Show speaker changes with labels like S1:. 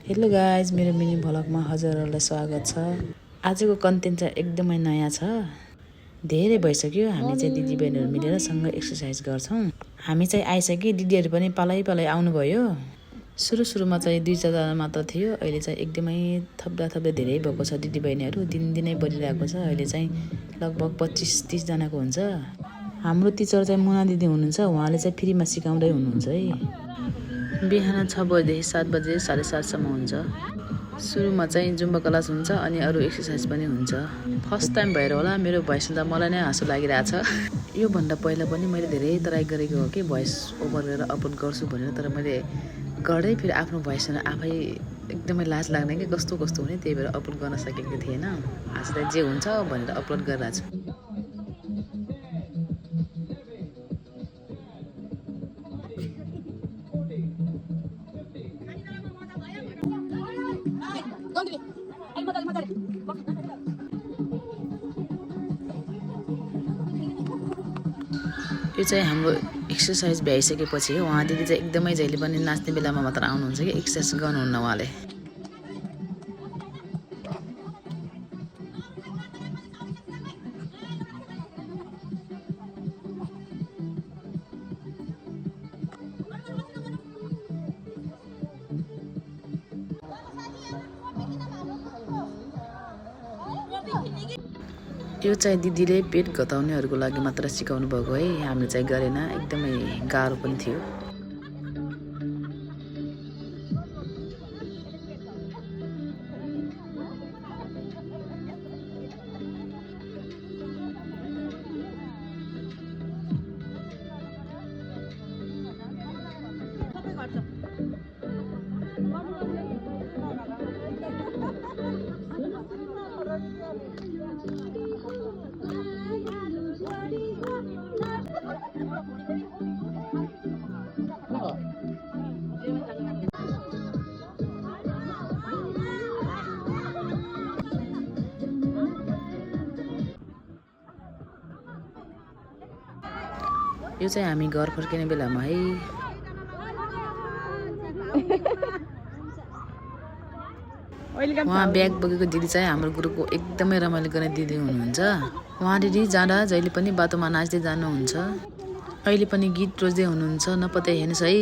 S1: Hello guys, मेरो mini भ्लगमा हजुरहरूलाई स्वागत छ। आजको कन्टेन्ट चाहिँ एकदमै नयाँ छ। धेरै भइसक्यो हामी चाहिँ दिदीबहिनीहरू मिलेर सँगै एक्सर्साइज गर्छौँ। हामी चाहिँ आइसक्यो, दिदीहरू पनि पालै पालै आउनुभयो। सुरुमा चाहिँ 2-4जना मात्र थियो, अहिले चाहिँ एकदमै थप्दा धेरै भएको छ। दिदीबहिनीहरू दिनदिनै बढिरहेको छ। अहिले चाहिँ लगभग 25-30 जनाको हुन्छ। हाम्रो टिचर चाहिँ मुना दिदी हुनुहुन्छ, उहाँले चाहिँ फ्रीमा सिकाउँदै हुनुहुन्छ है। बिहान 6 बजेदेखि 7 बजे 7:30सम्म हुन्छ। सुरुमा चाहिँ जुम्बा क्लास हुन्छ अनि अरू एक्सर्साइज पनि हुन्छ। फर्स्ट टाइम भएर होला मेरो भोइस सुन्दा मलाई नै हाँसो लागिरहेछ। योभन्दा पहिला पनि मैले धेरै ट्राई गरेको हो कि भोइस ओभर गरेर अपलोड गर्छु भनेर, तर मैले गर्दै फेरि आफ्नो भोइस सुनेर आफै एकदमै लाज लाग्ने कि कस्तो हुने, त्यही भएर अपलोड गर्न सकेको थिएन। आज त जे हुन्छ भनेर अपलोड गरिरहेको छु। यो चाहिँ हाम्रो एक्सर्साइज भ्याइसकेपछि हो। उहाँ दिदी चाहिँ एकदमै जहिले पनि नाच्ने बेलामा मात्र आउनुहुन्छ कि एक्सर्साइज गर्नुहुन्न उहाँले। यो चाहिँ दिदीले पेट घटाउनेहरूको लागि मात्र सिकाउनु भएको है, हामीले चाहिँ गरेन। एकदमै गाह्रो पनि थियो। यो चाहिँ हामी घर फर्किने बेलामा है। उहाँ ब्याग बोकेको दिदी चाहिँ हाम्रो ग्रुपको एकदमै रमाइलो गर्ने दिदी हुनुहुन्छ। उहाँ दिदी जाँदा जहिले पनि बाटोमा नाच्दै जानुहुन्छ। अहिले पनि गीत रोज्दै हुनुहुन्छ, नपत्ता हेर्नुहोस् है।